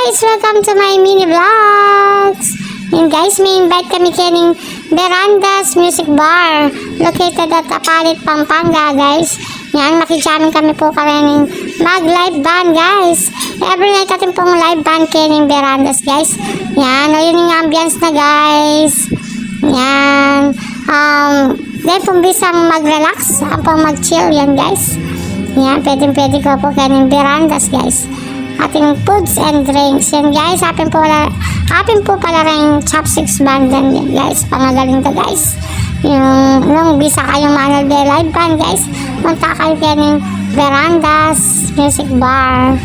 guys! Welcome to my mini vlogs! And guys, may invite kami kaning Verandas Music Bar located at Apalit, Pampanga, guys. Yan, makijamin kami po kaning mag-live band, guys. Every night natin pong live band kaning Verandas, guys. Yan, o yun yung ambience na, guys. Yan. Dahil pong bisang mag-relax, pong mag-chill yan, guys. Yan, pwede ko po kaning Verandas, guys. Ating foods and drinks. Yan, guys. Apin po pala rin chopsticks band yan, guys. Pangagaling to, guys. Nung bisa kayong manal de live band, guys, punta kayo kaning Verandas Music Bar.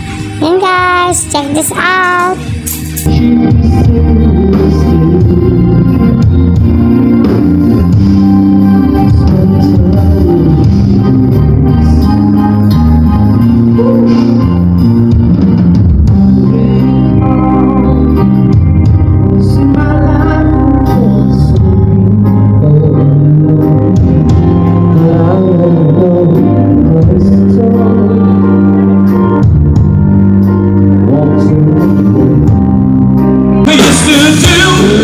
Yan, guys. Check this out. We used to do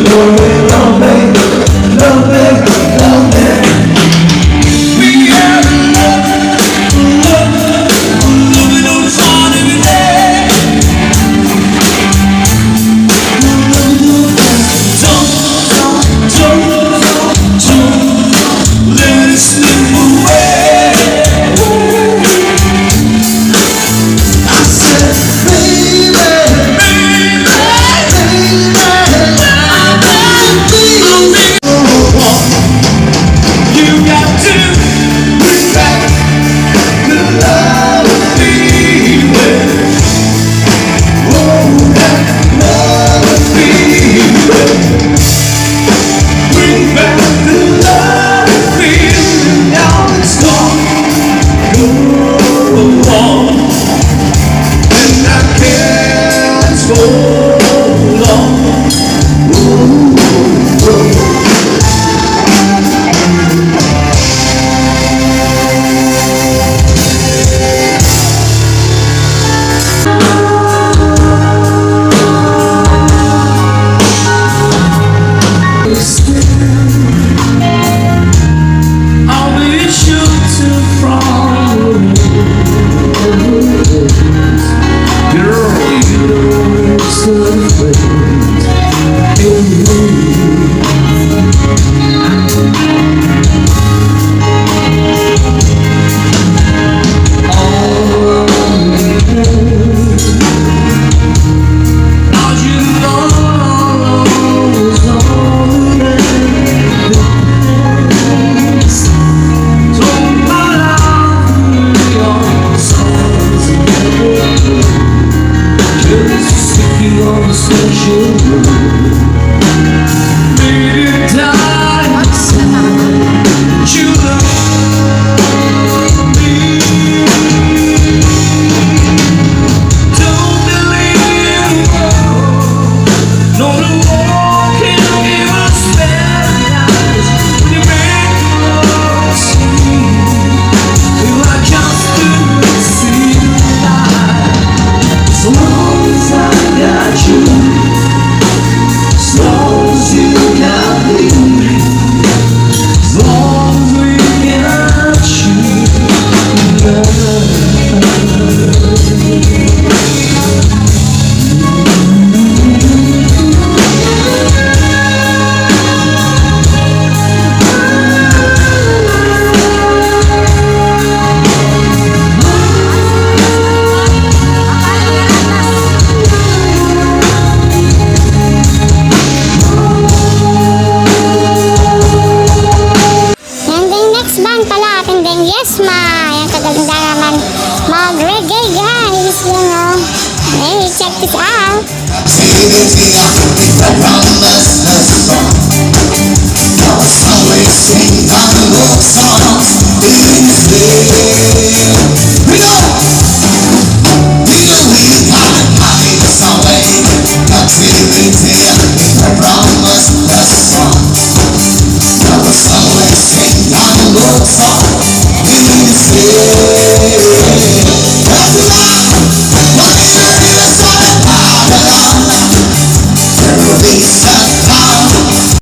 Sa tama,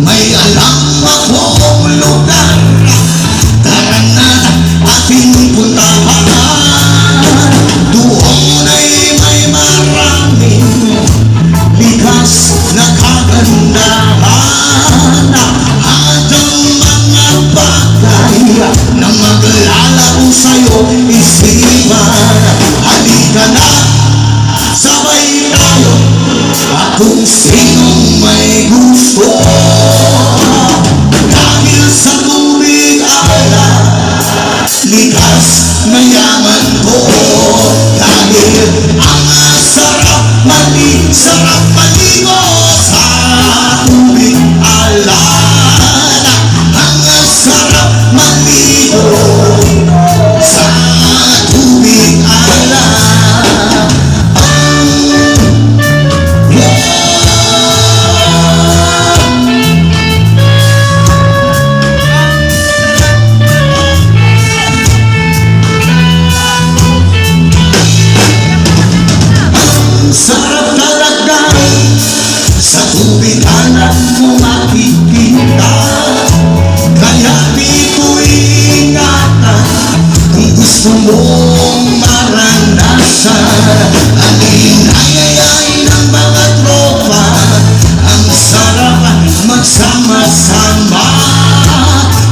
may alam akong lugar. Tara na ating puntahan. Doon ay may maraming likas na kagandahan. At ang mga bagay na maglalaro sa'yo isipan. Halika na, sabay tayo. At kung sinong may gusto, dahil sa tubig ala, likas na yaman ko. Dahil ang sarap maligo sa tubig ala. Ang sarap maligo sa tubig ala. Sarap talaga sa tubig alam mo makikita. Kaya dito'y ingatan kung gusto mong maranasan. Ang inayayay ng mga tropa, ang sarap magsama-sama.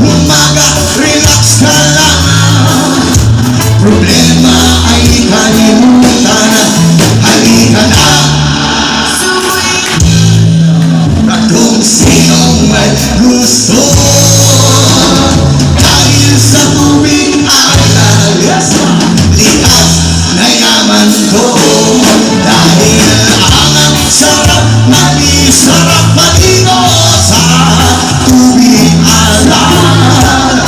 Umaga, relax ka lang, problema ay kalimutan. Halika na, at kung sinong may gusto, dahil sa tubig alal, likas na yaman ko. Dahil ang sarap maligo sa tubig alal.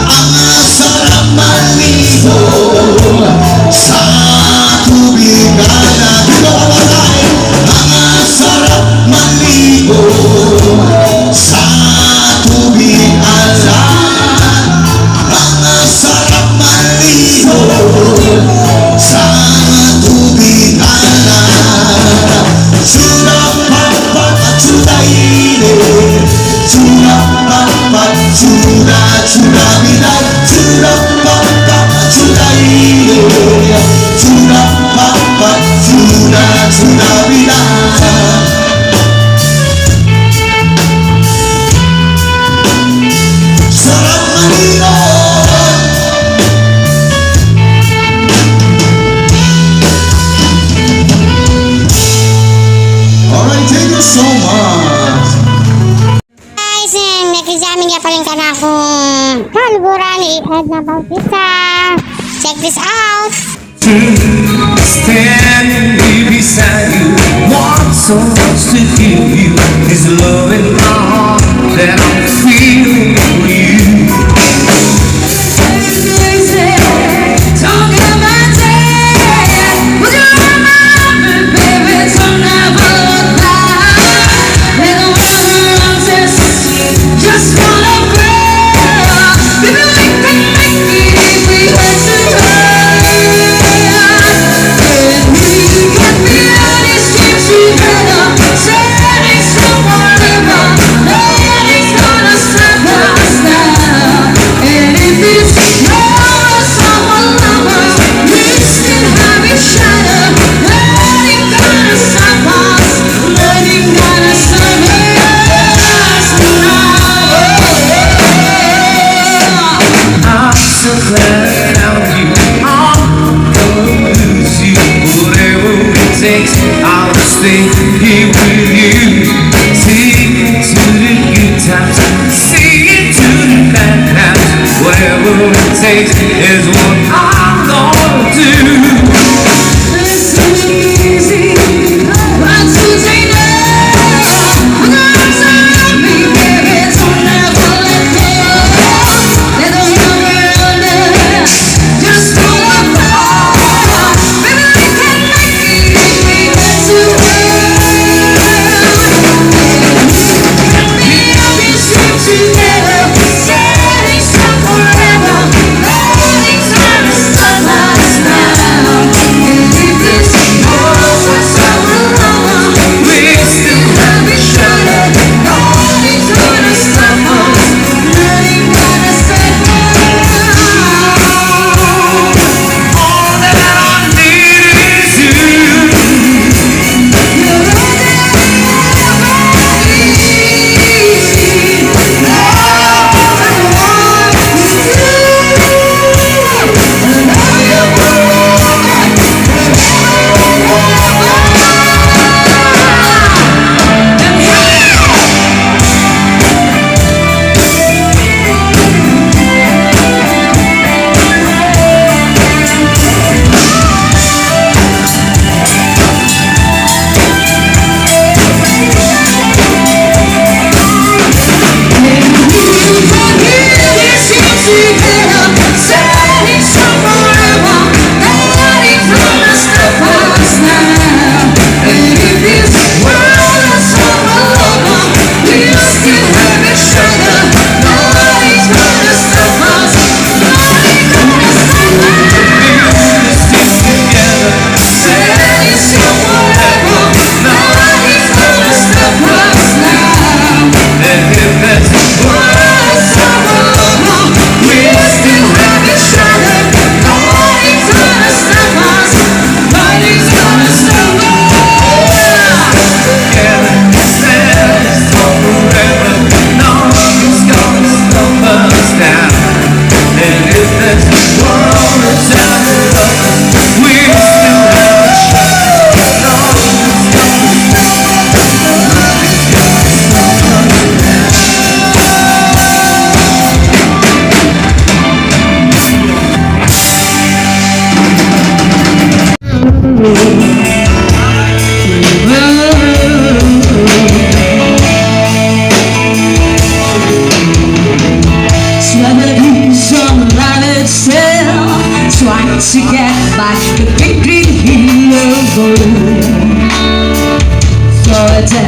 Ang sarap maligo sa tubig alal. Ang sarap maligo sa tubig alal. Ang sarap maligo sa tubig alal. Surapapat at suraile, surapapat, surabilay, surapapat at suraile, surapapat, surabilay. Sarap maligo. Alright, thank you so much. Guys, nakijamin niya pa rin ka na akong kaluburan ni Edna Bautista. Check this out. Standing beside you, want so much to give you this love and all that I'm feeling for you. I'll stay here with you. Sing to the good times, sing it to the bad times. Whatever it takes is what I'm gonna do. Listen easy, but to take I'm gonna tell me, baby, don't ever let go. Let the younger under, just pull up. Baby, we can make it. To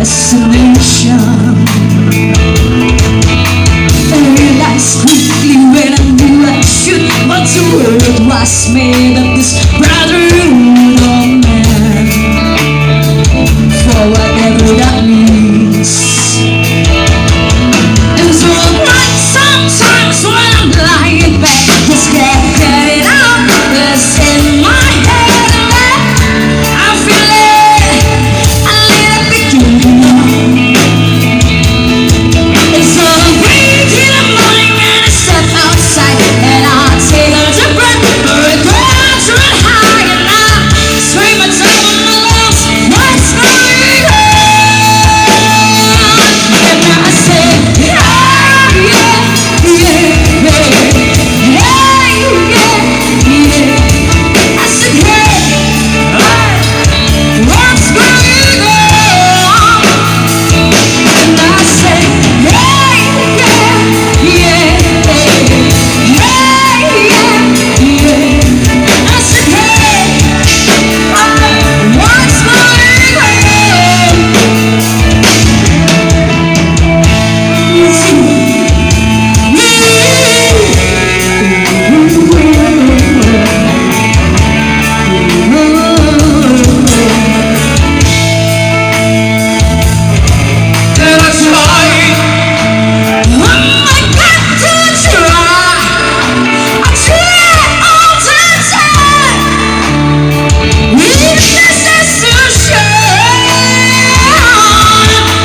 destination. Realized quickly when I knew I should, but the world was made of this brotherhood of man. For whatever that means. And so I cry sometimes when I'm lying back, just can't get it out that's in my head. And I feel it a little bit peculiar. And so I wake in the morning and I step outside and I take a deep breath, regrets run high and I scream at top of my lungs, what's going on? And I say, yeah, yeah, yeah, yeah, yeah, yeah. I said, hey, what's going on? And I say, hey, yeah, yeah, yeah, yeah, yeah. I said, hey, what's going on? And I tried, I got to try. I try all the time. Weaknesses to shine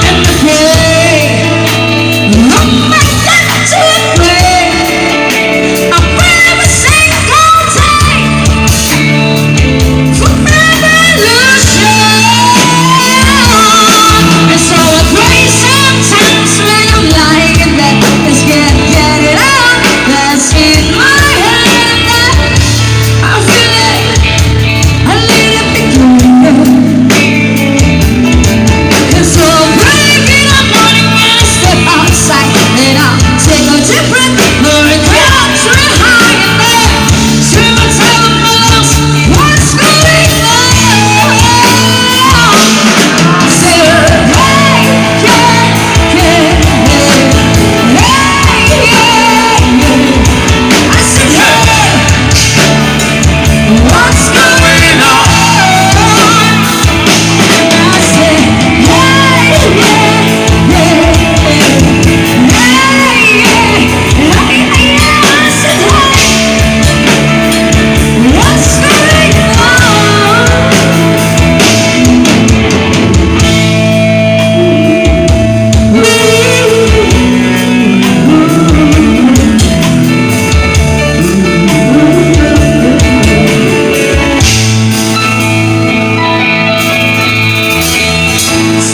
and the pain. I got to pray. I pray every single day for revolution. And so I pray sometimes when I'm lying in bed, just can't get it out that's in my head. I feel it a little bit peculiar. And so I wake in the morning and I step outside and I take a deep breath, regrets run high and then scream and tell my lungs, what's going on? I say, hey, yeah, yeah, hey, yeah, yeah. I said, hey, what's going on? I said, hey, yeah, yeah, yeah, yeah, yeah. I said, hey, what's going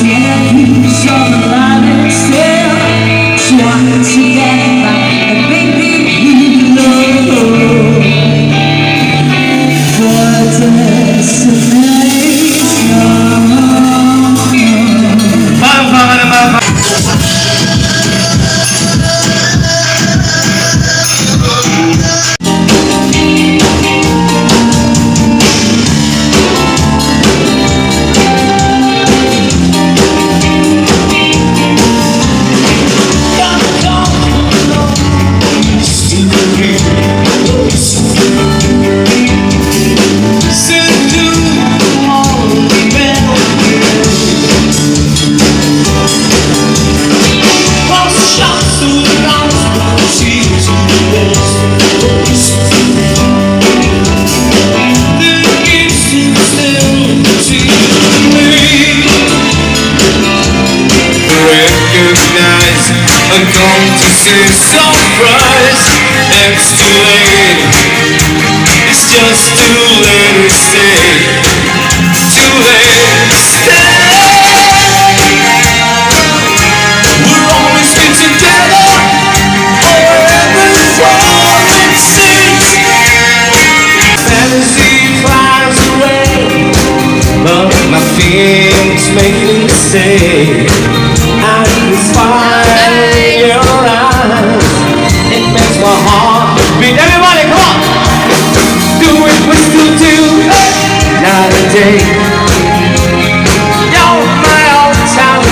yeah, he's all alive and still trying to get back the baby he loved for destination. I'm going to say surprise. It's too late. It's just too late to say. Too late to stay. We're always been together. Forever's all it seems. Fantasy flies away, but my feelings make me say I inspire your eyes. It makes my heart beat. Everybody, come on! Do it, we still do. Night and day. You're my old town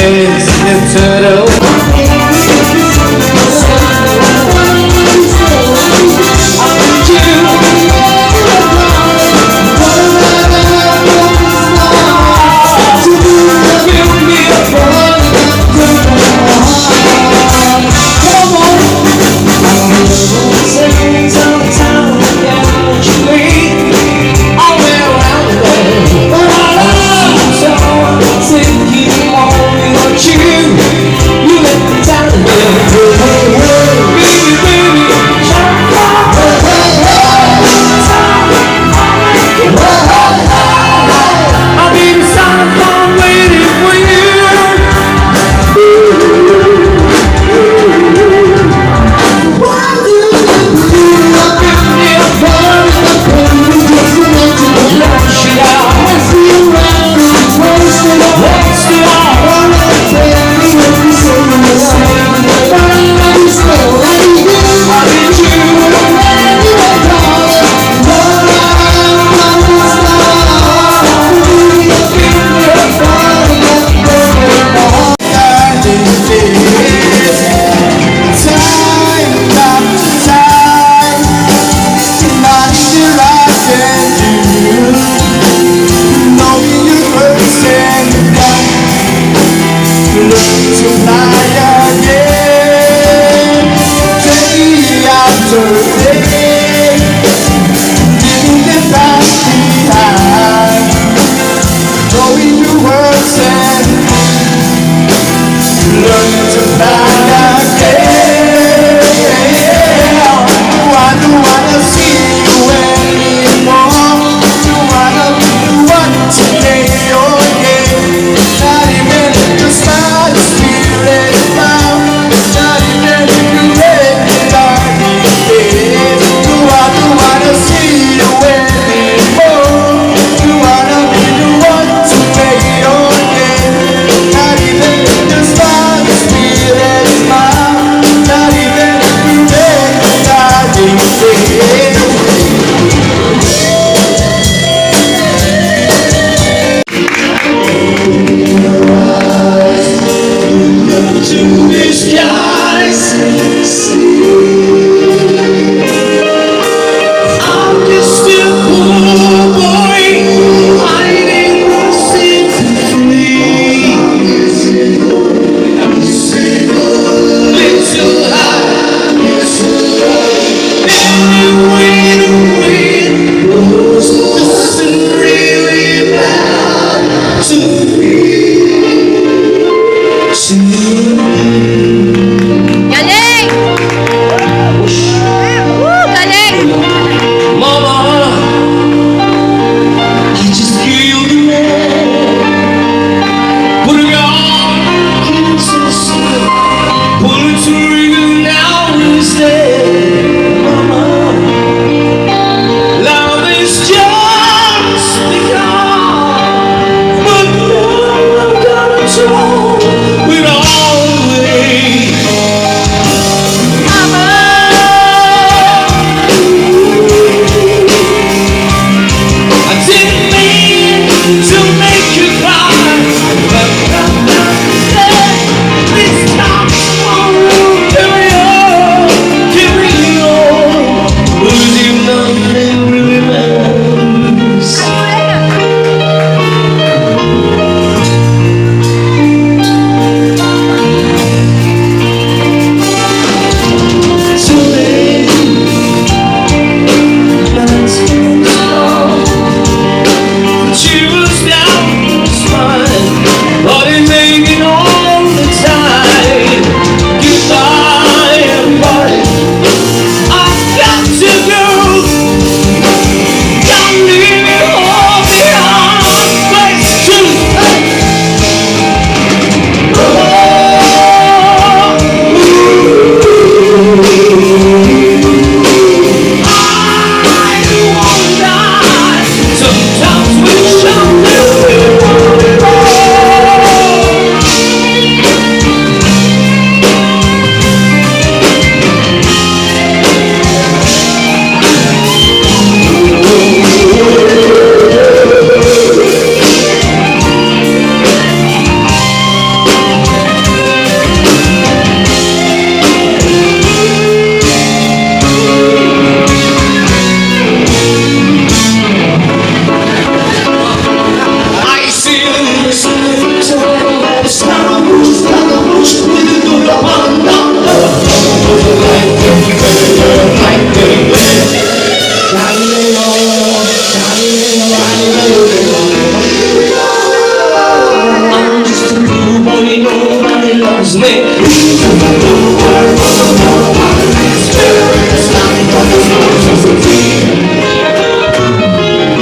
is the turtle.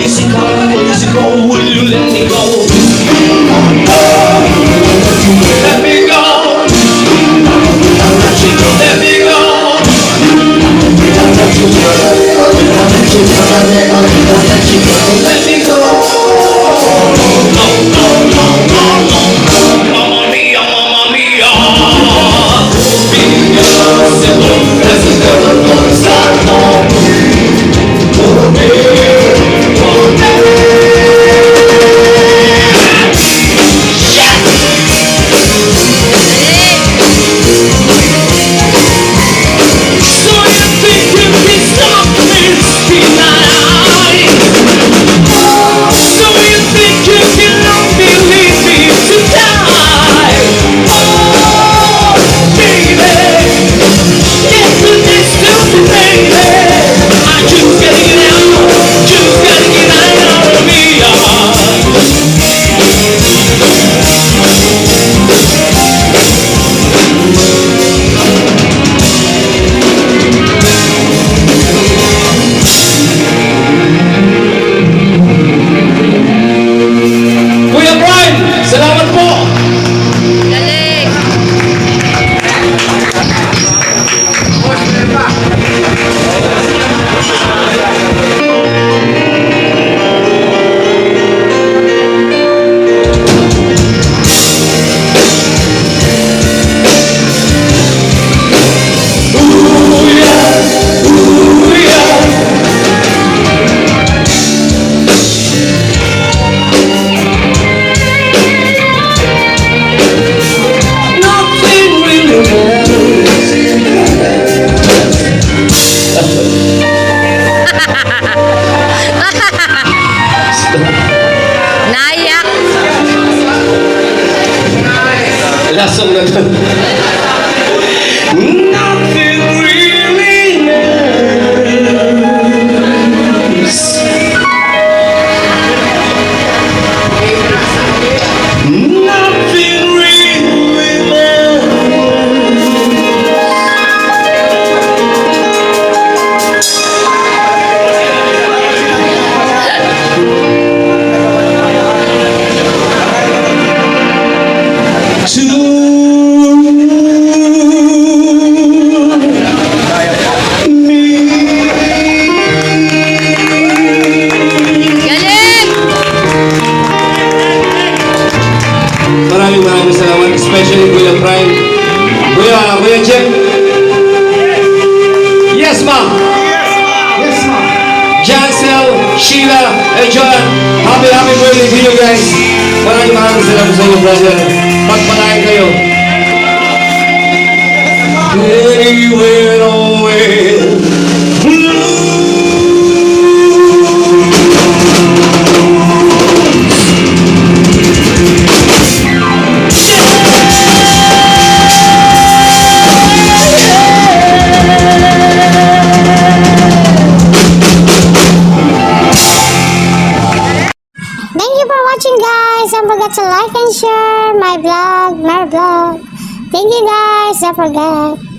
Easy go, will you let me go? Let me go. Let me go. Let me go. No, no, no, no, no. Mamma mia, mamma mia. Being simple as the devil knows that more. Salamat po! Galing! Naiyak! Lasong na to. Nothing really matters. Nothing really matters. Galing! Maraming salamat, especially Kuya Prime. Kuya Jeff. Yes, ma'am. Yes, ma'am. Jansel, Sheila, and John. Happy birthday to you guys. Maraming salamat sa inyo, brother. Pagpalain kayo. Anywhere away. Thank you for watching, guys. Don't forget to like and share my vlog. Thank you, guys. Don't forget.